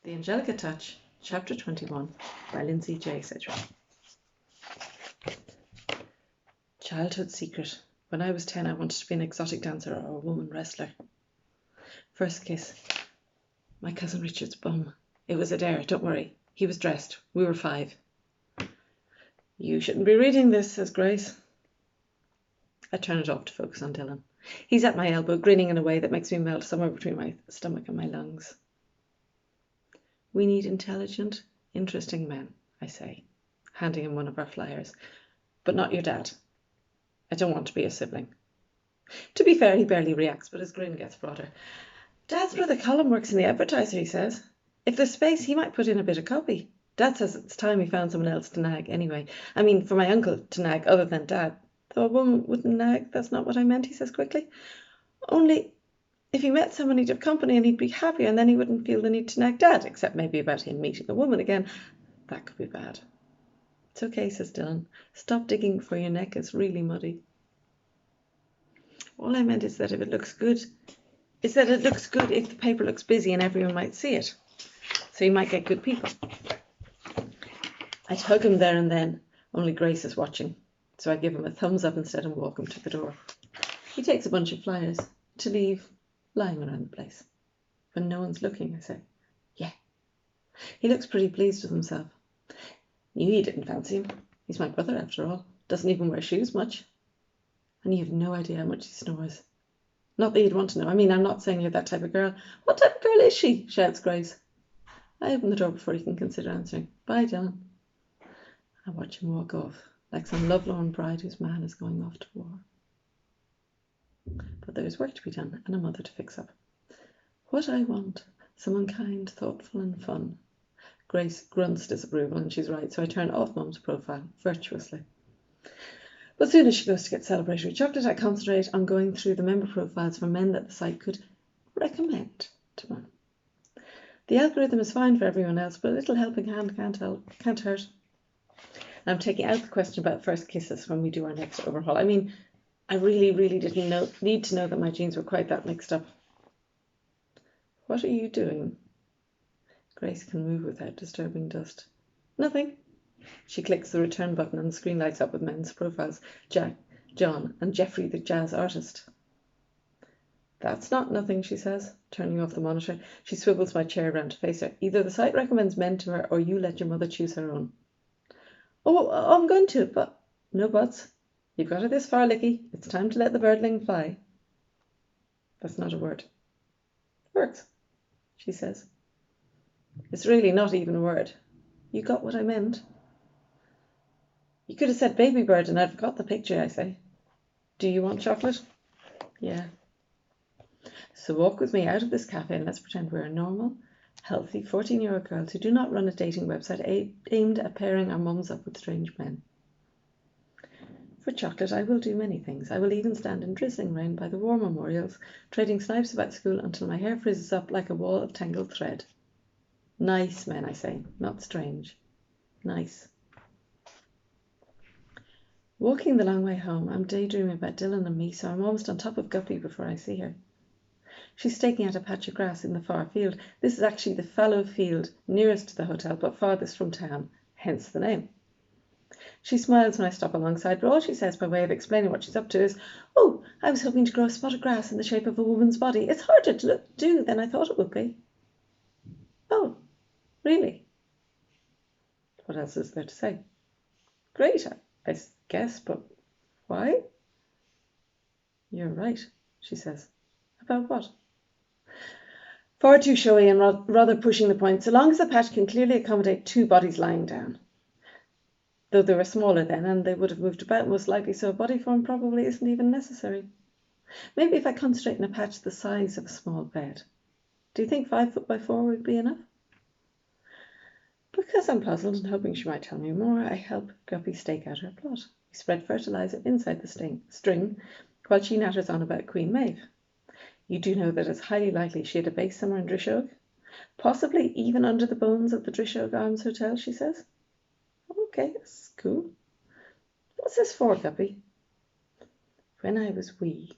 The Angelica Touch, Chapter 21, by Lindsay J. Sedgwick. Childhood secret. When I was 10, I wanted to be an exotic dancer or a woman wrestler. First kiss. My cousin Richard's bum. It was a dare, don't worry. He was dressed. We were 5. You shouldn't be reading this, says Grace. I turn it off to focus on Dylan. He's at my elbow, grinning in a way that makes me melt somewhere between my stomach and my lungs. We need intelligent, interesting men, I say, handing him one of our flyers. But not your dad. I don't want to be a sibling. To be fair, he barely reacts, but his grin gets broader. Dad's brother Colin works in the Advertiser, he says. If there's space, he might put in a bit of copy. Dad says it's time he found someone else to nag anyway. I mean, for my uncle to nag other than Dad. Though a woman wouldn't nag, that's not what I meant, he says quickly. Only if he met someone, he'd have company and he'd be happier, and then he wouldn't feel the need to nag Dad, except maybe about him meeting a woman again. That could be bad. It's okay, says Dylan. Stop digging before your neck is really muddy. All I meant is that it looks good if the paper looks busy and everyone might see it. So you might get good people. I'd hug him there and then, only Grace is watching. So I give him a thumbs up instead and walk him to the door. He takes a bunch of flyers to leave lying around the place. When no one's looking, I say, yeah. He looks pretty pleased with himself. Knew you didn't fancy him. He's my brother after all. Doesn't even wear shoes much. And you have no idea how much he snores. Not that you'd want to know. I mean, I'm not saying you're that type of girl. What type of girl is she? Shouts Grace. I open the door before he can consider answering. Bye, Dylan. I watch him walk off, like some lovelorn bride whose man is going off to war. But there is work to be done and a mother to fix up. What I want, someone kind, thoughtful and fun. Grace grunts disapproval, and she's right, so I turn off Mum's profile, virtuously. But soon as she goes to get celebratory chocolate, I concentrate on going through the member profiles for men that the site could recommend to Mum. The algorithm is fine for everyone else, but a little helping hand can't hurt. And I'm taking out the question about first kisses when we do our next overhaul. I mean, I really didn't need to know that my genes were quite that mixed up. What are you doing? Grace can move without disturbing dust. Nothing. She clicks the return button and the screen lights up with men's profiles. Jack, John, and Jeffrey the jazz artist. That's not nothing, she says, turning off the monitor. She swivels my chair around to face her. Either the site recommends men to her or you let your mother choose her own. Oh, I'm going to, but no buts. You've got it this far, Licky. It's time to let the birdling fly. That's not a word. Works, she says. It's really not even a word. You got what I meant. You could have said baby bird and I'd have got the picture, I say. Do you want chocolate? Yeah. So walk with me out of this cafe and let's pretend we're a normal, healthy 14-year-old girls who do not run a dating website aimed at pairing our mums up with strange men. For chocolate, I will do many things. I will even stand in drizzling rain by the war memorials, trading snipes about school until my hair frizzes up like a wall of tangled thread. Nice men, I say, not strange. Nice. Walking the long way home, I'm daydreaming about Dylan and me, so I'm almost on top of Guppy before I see her. She's staking out a patch of grass in the far field. This is actually the fallow field nearest to the hotel, but farthest from town, hence the name. She smiles when I stop alongside, but all she says by way of explaining what she's up to is, oh, I was hoping to grow a spot of grass in the shape of a woman's body. It's harder to do than I thought it would be. Oh, really? What else is there to say? Great, I guess, but why? You're right, she says. About what? Far too showy and rather pushing the point, so long as the patch can clearly accommodate 2 bodies lying down. Though they were smaller then, and they would have moved about most likely, so a body form probably isn't even necessary. Maybe if I concentrate in a patch the size of a small bed. Do you think 5 foot by 4 would be enough? Because I'm puzzled and hoping she might tell me more, I help Guppy stake out her plot. We spread fertilizer inside the string, while she natters on about Queen Maeve. You do know that it's highly likely she had a base somewhere in Richar'd? Possibly even under the bones of the Richar'd Arms Hotel, she says. Okay, that's cool. What's this for, Guppy? When I was wee.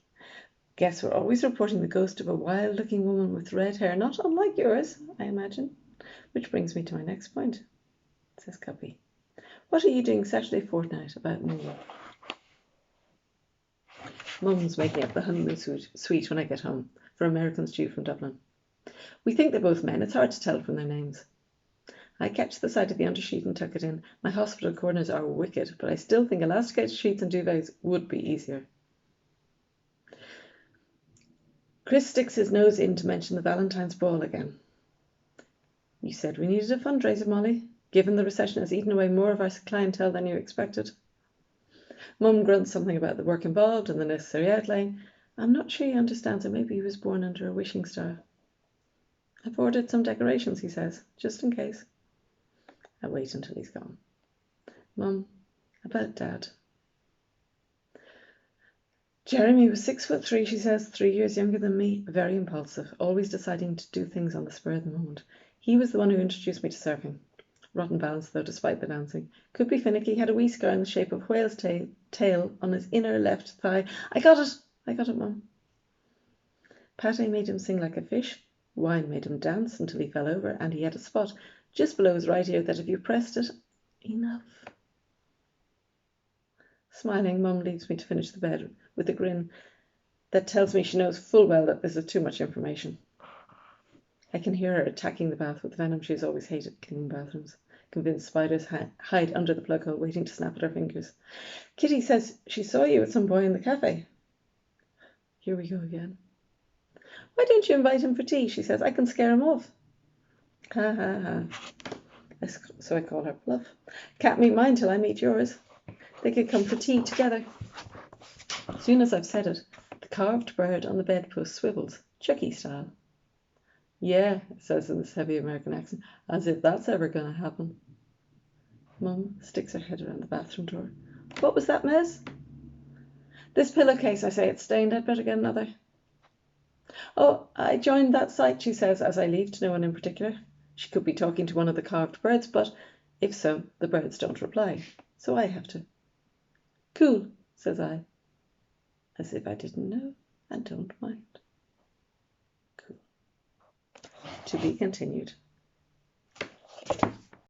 Guess we're always reporting the ghost of a wild-looking woman with red hair, not unlike yours, I imagine. Which brings me to my next point, says Guppy. What are you doing Saturday fortnight about me? Mum's making up the honeymoon suite when I get home, for Americans due from Dublin. We think they're both men. It's hard to tell from their names. I catch the side of the undersheet and tuck it in. My hospital corners are wicked, but I still think elasticated sheets and duvets would be easier. Chris sticks his nose in to mention the Valentine's ball again. You said we needed a fundraiser, Molly. Given the recession has eaten away more of our clientele than you expected. Mum grunts something about the work involved and the necessary outlay. I'm not sure he understands that maybe he was born under a wishing star. I've ordered some decorations, he says, just in case. I wait until he's gone. Mum, about Dad. Jeremy was 6'3", she says, 3 years younger than me, very impulsive, always deciding to do things on the spur of the moment. He was the one who introduced me to surfing. Rotten balance, though, despite the dancing. Could be finicky, had a wee scar in the shape of a whale's tail on his inner left thigh. I got it, Mum. Pate made him sing like a fish. Wine made him dance until he fell over, and he had a spot just below his right ear that if you pressed it, enough. Smiling, Mum leaves me to finish the bed with a grin that tells me she knows full well that this is too much information. I can hear her attacking the bath with venom. She has always hated cleaning bathrooms, convinced spiders hide under the plug hole, waiting to snap at her fingers. Kitty says she saw you with some boy in the cafe. Here we go again. Why don't you invite him for tea? She says. I can scare him off. Ha ha ha. So I call her bluff. Can't meet mine till I meet yours. They could come for tea together. As soon as I've said it, the carved bird on the bedpost swivels, Chucky style. Yeah, it says in this heavy American accent, as if that's ever going to happen. Mum sticks her head around the bathroom door. What was that mess? This pillowcase, I say, it's stained. I'd better get another. Oh, I joined that site, she says, as I leave, to no one in particular. She could be talking to one of the carved birds, but if so, the birds don't reply. So I have to. Cool, says I, as if I didn't know and don't mind. Cool. To be continued.